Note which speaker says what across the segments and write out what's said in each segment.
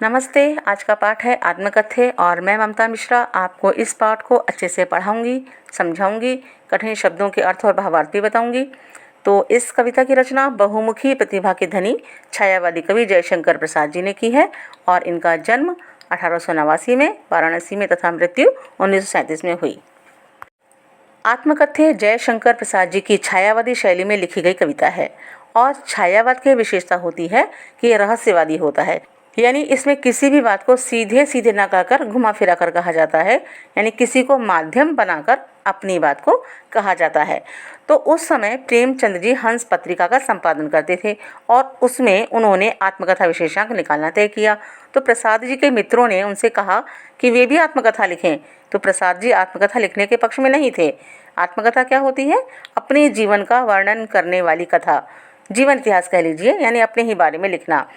Speaker 1: नमस्ते। आज का पाठ है आत्मकथ्य और मैं ममता मिश्रा आपको इस पाठ को अच्छे से पढ़ाऊंगी, समझाऊंगी, कठिन शब्दों के अर्थ और भावार्थ भी बताऊंगी। तो इस कविता की रचना बहुमुखी प्रतिभा के धनी छायावादी कवि जयशंकर प्रसाद जी ने की है और इनका जन्म 1889 में वाराणसी में तथा मृत्यु 1937 में हुई। आत्मकथ्य जयशंकर प्रसाद जी की छायावादी शैली में लिखी गई कविता है और छायावाद की विशेषता होती है कि यह रहस्यवादी होता है, यानी इसमें किसी भी बात को सीधे सीधे न कहकर घुमा फिरा कर कहा जाता है, यानी किसी को माध्यम बनाकर अपनी बात को कहा जाता है। तो उस समय प्रेमचंद जी हंस पत्रिका का संपादन करते थे और उसमें उन्होंने आत्मकथा विशेषांक निकालना तय किया। तो प्रसाद जी के मित्रों ने उनसे कहा कि वे भी आत्मकथा लिखें, तो प्रसाद जी आत्मकथा लिखने के पक्ष में नहीं थे। आत्मकथा क्या होती है? अपने जीवन का वर्णन करने वाली कथा, जीवन इतिहास कह लीजिए, यानी अपने ही बारे में लिखना।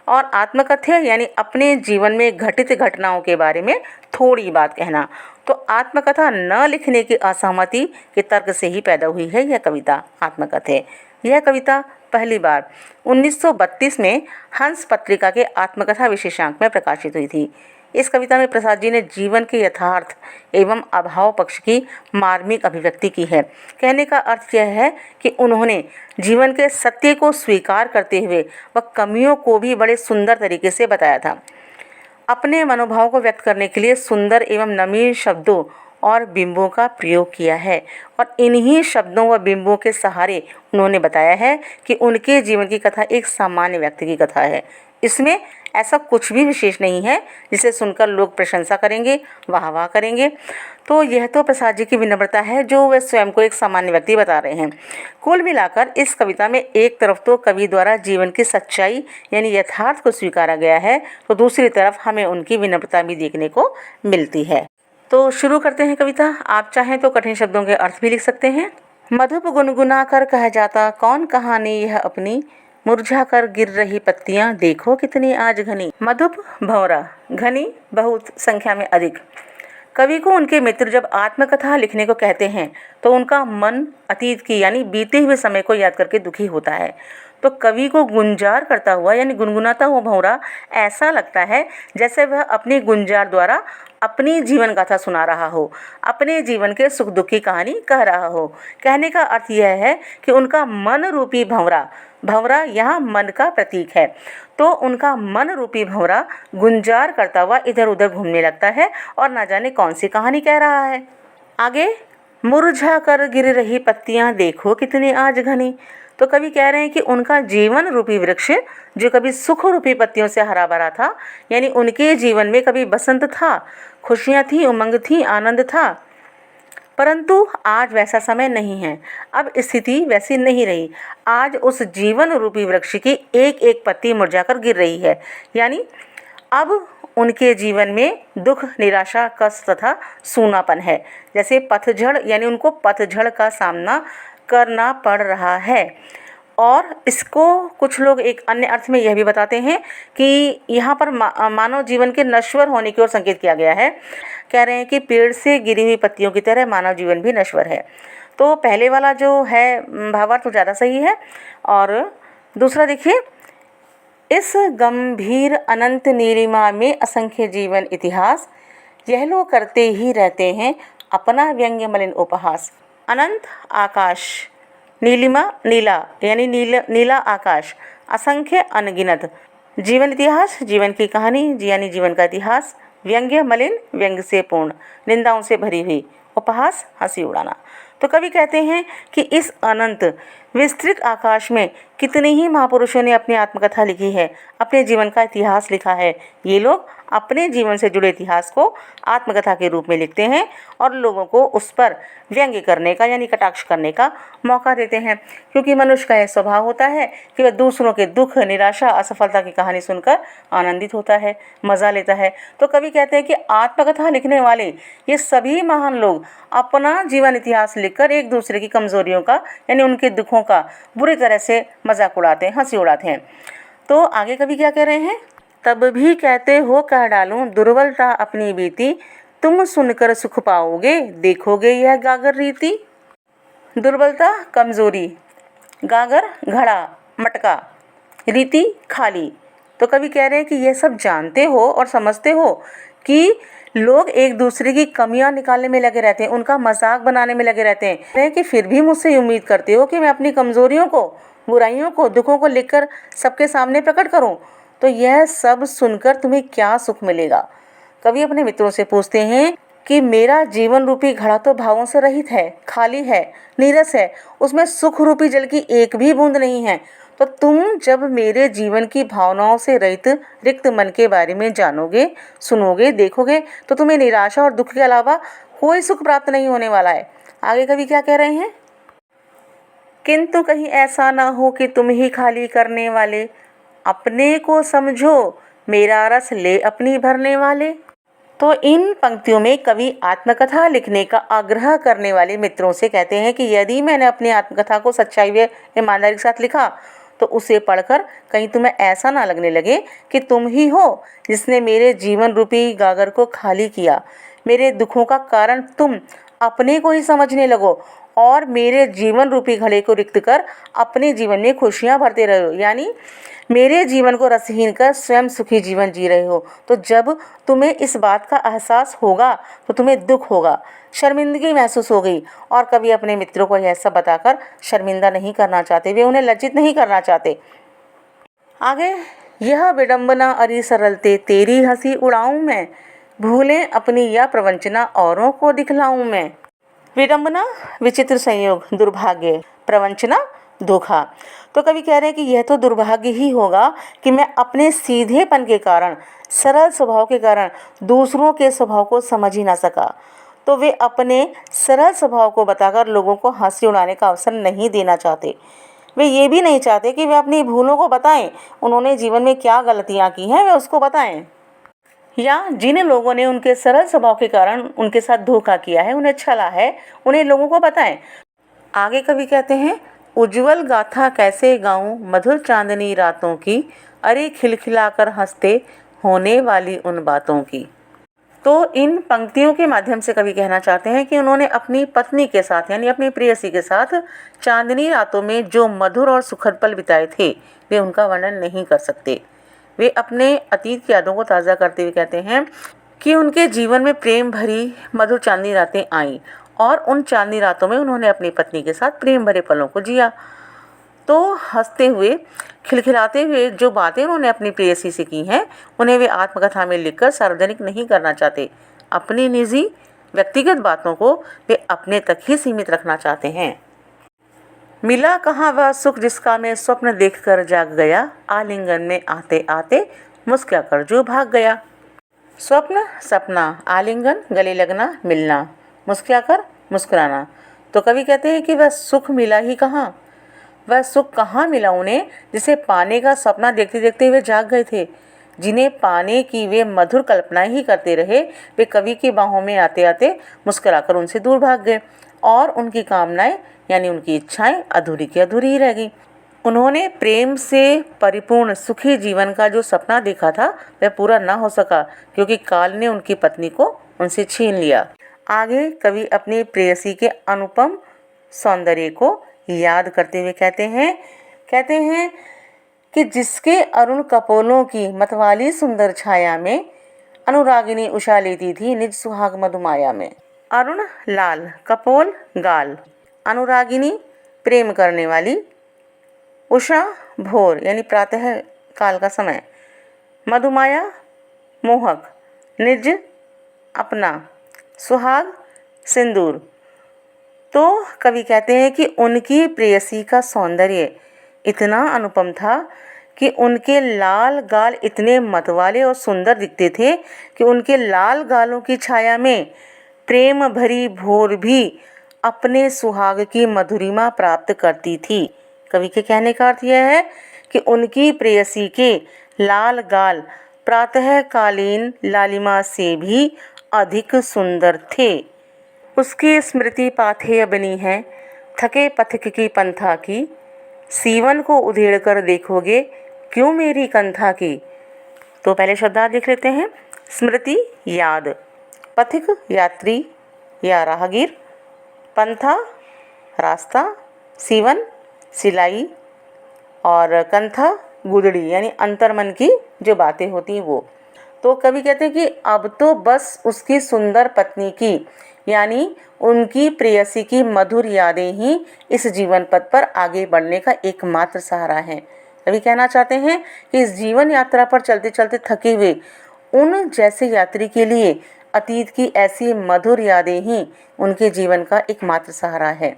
Speaker 1: और आत्मकथ्य यानी अपने जीवन में घटित घटनाओं के बारे में थोड़ी बात कहना। तो आत्मकथा न लिखने की असहमति के तर्क से ही पैदा हुई है यह कविता आत्मकथ्य। यह कविता पहली बार 1932 में हंस पत्रिका के आत्मकथा विशेषांक में प्रकाशित हुई थी। इस कविता में प्रसाद जी ने जीवन के यथार्थ एवं अभाव पक्ष की मार्मिक अभिव्यक्ति की है। कहने का अर्थ यह है कि उन्होंने जीवन के सत्य को स्वीकार करते हुए वह कमियों को भी बड़े सुंदर तरीके से बताया था। अपने मनोभाव को व्यक्त करने के लिए सुंदर एवं नवीन शब्दों और बिंबों का प्रयोग किया है और इन्हीं शब्दों व बिंबों के सहारे उन्होंने बताया है कि उनके जीवन की कथा एक सामान्य व्यक्ति की कथा है। इसमें ऐसा कुछ भी विशेष नहीं है जिसे सुनकर लोग प्रशंसा करेंगे, वाह वाह करेंगे। तो यह तो प्रसाद जी की विनम्रता है जो वे स्वयं को एक सामान्य व्यक्ति बता रहे हैं। कुल मिलाकर इस कविता में एक तरफ तो कवि द्वारा जीवन की सच्चाई यानी यथार्थ को स्वीकारा गया है, तो दूसरी तरफ हमें उनकी विनम्रता भी देखने को मिलती है। तो शुरू करते हैं कविता। आप चाहें तो कठिन शब्दों के अर्थ भी लिख सकते हैं। मधुप गुनगुना कर कह जाता कौन कहानी यह अपनी, मुरझा कर गिर रही पत्तियां देखो कितनी आज घनी। मधुप भंवरा, घनी बहुत, संख्या में अधिक। कवि को उनके मित्र जब आत्मकथा लिखने को कहते हैं तो उनका मन अतीत की यानी बीते हुए समय को याद करके दुखी होता है। तो कवि को गुंजार करता हुआ यानी गुनगुनाता हुआ भंवरा ऐसा लगता है जैसे वह अपनी गुंजार द्वारा अपनी जीवन गाथा सुना रहा हो, अपने जीवन के सुख दुख की कहानी कह रहा हो। कहने का अर्थ यह है कि उनका मन रूपी भंवरा, भंवरा यहाँ मन का प्रतीक है, तो उनका मन रूपी भंवरा गुंजार करता हुआ इधर उधर घूमने लगता है और ना जाने कौन सी कहानी कह रहा है। आगे, मुरझा कर गिर रही पत्तियां देखो कितनी आज घनी। तो कवि कह रहे हैं कि उनका जीवन रूपी वृक्ष जो कभी सुख रूपी पत्तियों से हरा भरा था, यानी उनके जीवन में कभी बसंत था, खुशियां थी, उमंग थी, आनंद था, परंतु आज वैसा समय नहीं है। अब स्थिति वैसी नहीं रही। आज उस जीवन रूपी वृक्ष की एक एक पत्ती मुरझाकर गिर रही है, यानी अब उनके जीवन में दुख, निराशा, कष्ट तथा सूनापन है। जैसे पतझड़, यानी उनको पतझड़ का सामना करना पड़ रहा है। और इसको कुछ लोग एक अन्य अर्थ में यह भी बताते हैं कि यहाँ पर मानव जीवन के नश्वर होने की ओर संकेत किया गया है। कह रहे हैं कि पेड़ से गिरी हुई पत्तियों की तरह मानव जीवन भी नश्वर है। तो पहले वाला जो है भावार्थ तो ज़्यादा सही है। और दूसरा देखिए, इस गंभीर अनंत नीलिमा में असंख्य जीवन इतिहास, यह लोग करते ही रहते हैं अपना व्यंग्य मलिन उपहास। अनंत आकाश, नीलिमा नीला यानी नीला आकाश, असंख्य अनगिनत, जीवन इतिहास जीवन की कहानी यानी जीवन का इतिहास, व्यंग्य मलिन व्यंग्य से पूर्ण, निंदाओं से भरी हुई, उपहास हंसी उड़ाना। तो कवि कहते हैं कि इस अनंत विस्तृत आकाश में कितने ही महापुरुषों ने अपनी आत्मकथा लिखी है, अपने जीवन का इतिहास लिखा है। ये लोग अपने जीवन से जुड़े इतिहास को आत्मकथा के रूप में लिखते हैं और लोगों को उस पर व्यंग्य करने का यानी कटाक्ष करने का मौका देते हैं, क्योंकि मनुष्य का यह स्वभाव होता है कि वह दूसरों के दुख, निराशा, असफलता की कहानी सुनकर आनंदित होता है, मज़ा लेता है। तो कवि कहते हैं कि आत्मकथा लिखने वाले ये सभी महान लोग अपना जीवन इतिहास लिखकर एक दूसरे की कमज़ोरियों का यानी उनके दुखों का बुरी तरह से मजाक उड़ाते हैं, हंसी उड़ाते हैं। तो आगे कवि क्या कह रहे हैं, तब भी कहते हो कह डालूं दुर्बलता अपनी बीती, तुम सुनकर सुख पाओगे देखोगे यह गागर रीति। दुर्बलता कमज़ोरी, गागर घड़ा मटका, रीति खाली। तो कवि कह रहे हैं कि यह सब जानते हो और समझते हो कि लोग एक दूसरे की कमियां निकालने में लगे रहते हैं, उनका मजाक बनाने में लगे रहते हैं कि फिर भी मुझसे उम्मीद करते हो कि मैं अपनी कमजोरियों को, बुराइयों को, दुखों को लिखकर सबके सामने प्रकट करूं। तो यह सब सुनकर तुम्हें क्या सुख मिलेगा। कवि अपने मित्रों से पूछते हैं कि मेरा जीवन रूपी घड़ा तो भावों से रहित है, खाली है, नीरस है, उसमें सुख रूपी जल की एक भी बूंद नहीं है। तो तुम जब मेरे जीवन की भावनाओं से रहित रिक्त मन के बारे में जानोगे, सुनोगे, देखोगे, तो तुम्हें निराशा और दुख के अलावा कोई सुख प्राप्त नहीं होने वाला है। आगे कवि क्या कह रहे हैं, किंतु कहीं ऐसा ना हो कि तुम ही खाली करने वाले, अपने को समझो मेरा रस ले अपनी भरने वाले। तो इन पंक्तियों में कवि आत्मकथा लिखने का आग्रह करने वाले मित्रों से कहते हैं कि यदि मैंने अपनी आत्मकथा को सच्चाई व ईमानदारी के साथ लिखा तो उसे पढ़कर कहीं तुम्हें ऐसा ना लगने लगे कि तुम ही हो जिसने मेरे जीवन रूपी गागर को खाली किया, मेरे दुखों का कारण तुम अपने को ही समझने लगो और मेरे जीवन रूपी घड़े को रिक्त कर अपने जीवन में खुशियां भरते रहो, यानी मेरे जीवन को रसहीन कर स्वयं सुखी जीवन जी रहे हो। तो जब तुम्हें इस बात का एहसास होगा तो तुम्हें दुख होगा, शर्मिंदगी महसूस होगी। और कभी अपने मित्रों को यह सब बताकर शर्मिंदा नहीं करना चाहते, वे उन्हें लज्जित नहीं करना चाहते। आगे, यह विडंबना अरी सरलते तेरी हंसी उड़ाऊं मैं, भूलें अपनी यह प्रवंचना औरों को दिखलाऊं मैं। विडंबना विचित्र संयोग, दुर्भाग्य, प्रवंचना धोखा। तो कवि कह रहे हैं कि यह तो दुर्भाग्य ही होगा कि मैं अपने सीधेपन के कारण, सरल स्वभाव के कारण दूसरों के स्वभाव को समझ ही ना सका। तो वे अपने सरल स्वभाव को बताकर लोगों को हंसी उड़ाने का अवसर नहीं देना चाहते। वे ये भी नहीं चाहते कि वे अपनी भूलों को बताएं, उन्होंने जीवन में क्या गलतियां की हैं वे उसको बताएं, या जिन लोगों ने उनके सरल स्वभाव के कारण उनके साथ धोखा किया है, उन्हें छला है, उन्हें लोगों को बताएं। आगे कवि कहते हैं, उज्जवल गाथा कैसे गाऊं मधुर चांदनी रातों की, अरे खिलखिलाकर हंसते होने वाली उन बातों की। तो इन पंक्तियों के माध्यम से कवि कहना चाहते हैं कि उन्होंने अपनी पत्नी के साथ यानी अपनी प्रेयसी के साथ चांदनी रातों में जो मधुर और सुखद पल बिताए थे वे उनका वर्णन नहीं कर सकते। वे अपने अतीत की यादों को ताज़ा करते हुए कहते हैं कि उनके जीवन में प्रेम भरी मधुर चांदनी रातें आईं और उन चांदनी रातों में उन्होंने अपनी पत्नी के साथ प्रेम भरे पलों को जिया। तो हंसते हुए, खिलखिलाते हुए जो बातें उन्होंने अपनी प्रेयसी से की हैं उन्हें वे आत्मकथा में लिखकर सार्वजनिक नहीं करना चाहते। अपनी निजी व्यक्तिगत बातों को वे अपने तक ही सीमित रखना चाहते हैं। मिला कहाँ वह सुख जिसका मैं स्वप्न देखकर जाग गया, आलिंगन में आते आते मुस्कुरा कर जो भाग गया। स्वप्न, सपना, आलिंगन, गले लगना, मिलना, मुस्कुराकर, मुस्कुराना। तो कवि कहते हैं कि वह सुख मिला ही कहाँ, वह सुख कहाँ मिला उन्हें जिसे पाने का सपना देखते देखते वे जाग गए थे, जिन्हें पाने की वे मधुर कल्पनाएं ही करते रहे। वे कवि की बाहों में आते आते मुस्कुराकर उनसे दूर भाग गए और उनकी कामनाएं यानी उनकी इच्छाएं अधूरी की अधूरी ही रह गईं। उन्होंने प्रेम से परिपूर्ण सुखी जीवन का जो सपना देखा था वह पूरा ना हो सका क्योंकि काल ने उनकी पत्नी को उनसे छीन लिया। आगे कवि अपनी प्रेयसी के अनुपम सौंदर्य को याद करते हुए कहते हैं कि जिसके अरुण कपोलों की मतवाली सुंदर छाया में अनुरागिनी उषा लेती थी निज सुहाग मधुमाया में। अरुण लाल, कपोल गाल, अनुरागिनी प्रेम करने वाली, उषा भोर यानी प्रातः काल का समय, मधुमाया मोहक, निज अपना, सुहाग सिंदूर। तो कवि कहते हैं कि उनकी प्रेयसी का सौंदर्य इतना अनुपम था कि उनके लाल गाल इतने मतवाले और सुंदर दिखते थे कि उनके लाल गालों की छाया में प्रेम भरी भोर भी अपने सुहाग की मधुरिमा प्राप्त करती थी। कवि के कहने का अर्थ यह है कि उनकी प्रेयसी के लाल गाल प्रातःकालीन लालिमा से भी अधिक सुंदर थे। उसकी स्मृति पाथेय बनी है थके पथिक की पंथा की, सीवन को उधेड़ कर देखोगे क्यों मेरी कंथा की। तो पहले शब्दार्थ देख लेते हैं। स्मृति याद, पथिक यात्री या राहगीर, पंथा रास्ता, सीवन सिलाई और कंथा गुदड़ी यानी अंतर्मन की जो बातें होती हैं वो। तो कवि कहते हैं कि अब तो बस उसकी सुंदर पत्नी की यानी उनकी प्रेयसी की मधुर यादें ही इस जीवन पथ पर आगे बढ़ने का एकमात्र सहारा है। कवि कहना चाहते हैं कि इस जीवन यात्रा पर चलते चलते थके हुए उन जैसे यात्री के लिए अतीत की ऐसी मधुर यादें ही उनके जीवन का एकमात्र सहारा है।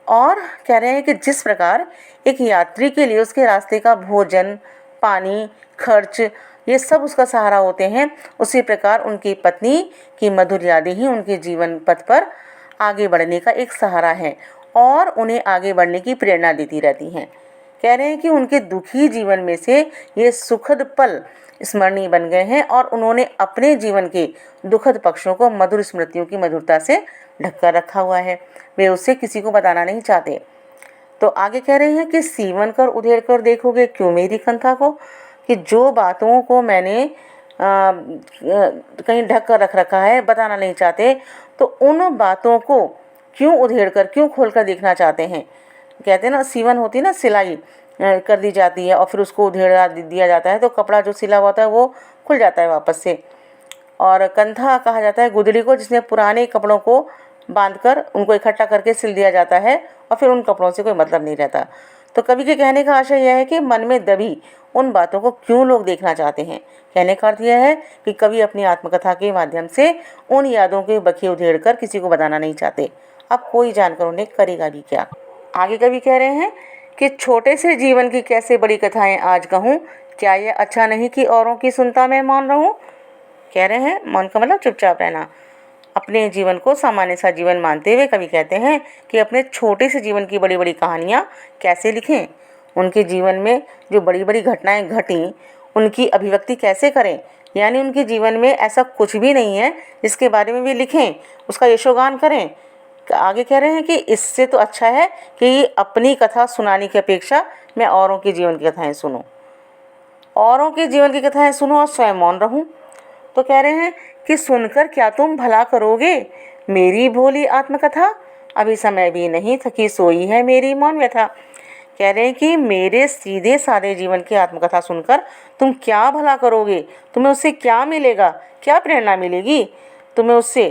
Speaker 1: और कह रहे हैं कि जिस प्रकार एक यात्री के लिए उसके रास्ते का भोजन, पानी, खर्च ये सब उसका सहारा होते हैं, उसी प्रकार उनकी पत्नी की मधुर यादें ही उनके जीवन पथ पर आगे बढ़ने का एक सहारा है और उन्हें आगे बढ़ने की प्रेरणा देती रहती हैं। कह रहे हैं कि उनके दुखी जीवन में से ये सुखद पल स्मरणीय बन गए हैं और उन्होंने अपने जीवन के दुखद पक्षों को मधुर स्मृतियों की मधुरता से ढककर रखा हुआ है। वे उससे किसी को बताना नहीं चाहते। तो आगे कह रहे हैं कि सीवन कर उधेड़ कर देखोगे क्यों मेरी कंथा को, कि जो बातों को मैंने कहीं ढक कर रख रखा है, बताना नहीं चाहते, तो उन बातों को क्यों उधेड़ कर, क्यों खोल कर देखना चाहते हैं। कहते हैं ना, सीवन होती है ना, सिलाई कर दी जाती है और फिर उसको उधेड़ा दिया जाता है तो कपड़ा जो सिला हुआ होता है वो खुल जाता है वापस से। और कंधा कहा जाता है गुदड़ी को जिसमें पुराने कपड़ों को बांधकर उनको इकट्ठा करके सिल दिया जाता है और फिर उन कपड़ों से कोई मतलब नहीं रहता। तो कवि के कहने का आशय यह है कि मन में दबी उन बातों को क्यों लोग देखना चाहते हैं। कहने का अर्थ यह है कि कवि अपनी आत्मकथा के माध्यम से उन यादों के बखिए उधेड़ कर किसी को बताना नहीं चाहते। अब कोई जानकर उन्हें करेगा भी क्या। आगे कवि कह रहे हैं कि छोटे से जीवन की कैसे बड़ी कथाएं आज कहूँ, क्या यह अच्छा नहीं कि औरों की सुनता मैं मौन रहूँ। कह रहे हैं मौन का मतलब चुपचाप रहना। अपने जीवन को सामान्य सा जीवन मानते हुए कवि कहते हैं कि अपने छोटे से जीवन की बड़ी बड़ी कहानियाँ कैसे लिखें, उनके जीवन में जो बड़ी बड़ी घटनाएं घटी उनकी अभिव्यक्ति कैसे करें, यानी उनके जीवन में ऐसा कुछ भी नहीं है जिसके बारे में भी लिखें, उसका यशोगान करें। आगे कह रहे हैं कि इससे तो अच्छा है कि अपनी कथा सुनाने की अपेक्षा मैं औरों के जीवन की कथाएं सुनूं, औरों के जीवन की कथाएं सुनूं और स्वयं मौन रहूं। तो कह रहे हैं कि सुनकर क्या तुम भला करोगे मेरी भोली आत्मकथा, अभी समय भी नहीं थकी सोई है मेरी मौन व्यथा। कह रहे हैं कि मेरे सीधे साधे जीवन की आत्मकथा सुनकर तुम क्या भला करोगे, तुम्हें उससे क्या मिलेगा, क्या प्रेरणा मिलेगी तुम्हें उससे।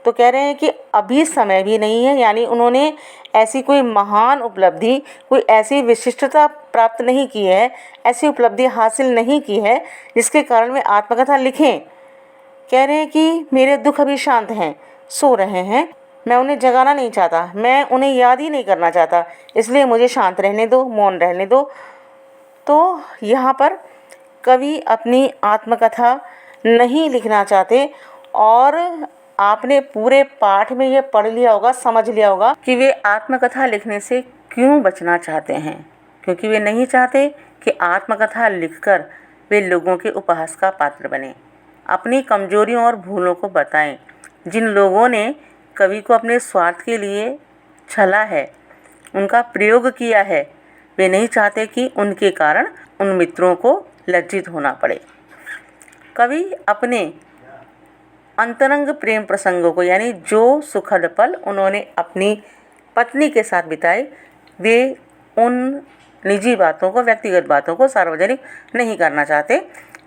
Speaker 1: तो कह रहे हैं कि अभी समय भी नहीं है, यानी उन्होंने ऐसी कोई महान उपलब्धि, कोई ऐसी विशिष्टता प्राप्त नहीं की है, ऐसी उपलब्धि हासिल नहीं की है जिसके कारण वे आत्मकथा लिखें। कह रहे हैं कि मेरे दुख अभी शांत हैं, सो रहे हैं, मैं उन्हें जगाना नहीं चाहता, मैं उन्हें याद ही नहीं करना चाहता, इसलिए मुझे शांत रहने दो, मौन रहने दो। तो यहाँ पर कवि अपनी आत्मकथा नहीं लिखना चाहते और आपने पूरे पाठ में ये पढ़ लिया होगा, समझ लिया होगा कि वे आत्मकथा लिखने से क्यों बचना चाहते हैं। क्योंकि वे नहीं चाहते कि आत्मकथा लिखकर वे लोगों के उपहास का पात्र बने, अपनी कमजोरियों और भूलों को बताएं। जिन लोगों ने कवि को अपने स्वार्थ के लिए छला है, उनका प्रयोग किया है, वे नहीं चाहते कि उनके कारण उन मित्रों को लज्जित होना पड़े। कवि अपने अंतरंग प्रेम प्रसंगों को, यानी जो सुखद पल उन्होंने अपनी पत्नी के साथ बिताए, वे उन निजी बातों को, व्यक्तिगत बातों को सार्वजनिक नहीं करना चाहते,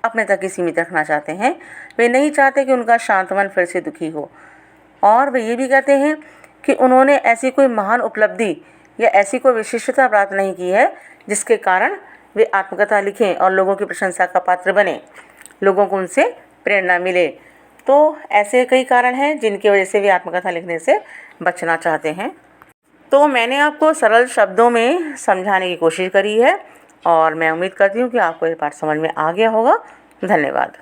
Speaker 1: अपने तक ही सीमित रखना चाहते हैं। वे नहीं चाहते कि उनका शांत मन फिर से दुखी हो। और वे ये भी कहते हैं कि उन्होंने ऐसी कोई महान उपलब्धि या ऐसी कोई विशिष्टता प्राप्त नहीं की है जिसके कारण वे आत्मकथा लिखें और लोगों की प्रशंसा का पात्र बने, लोगों को उनसे प्रेरणा मिले। तो ऐसे कई कारण हैं जिनकी वजह से वे आत्मकथा लिखने से बचना चाहते हैं। तो मैंने आपको सरल शब्दों में समझाने की कोशिश करी है और मैं उम्मीद करती हूँ कि आपको ये पाठ समझ में आ गया होगा। धन्यवाद।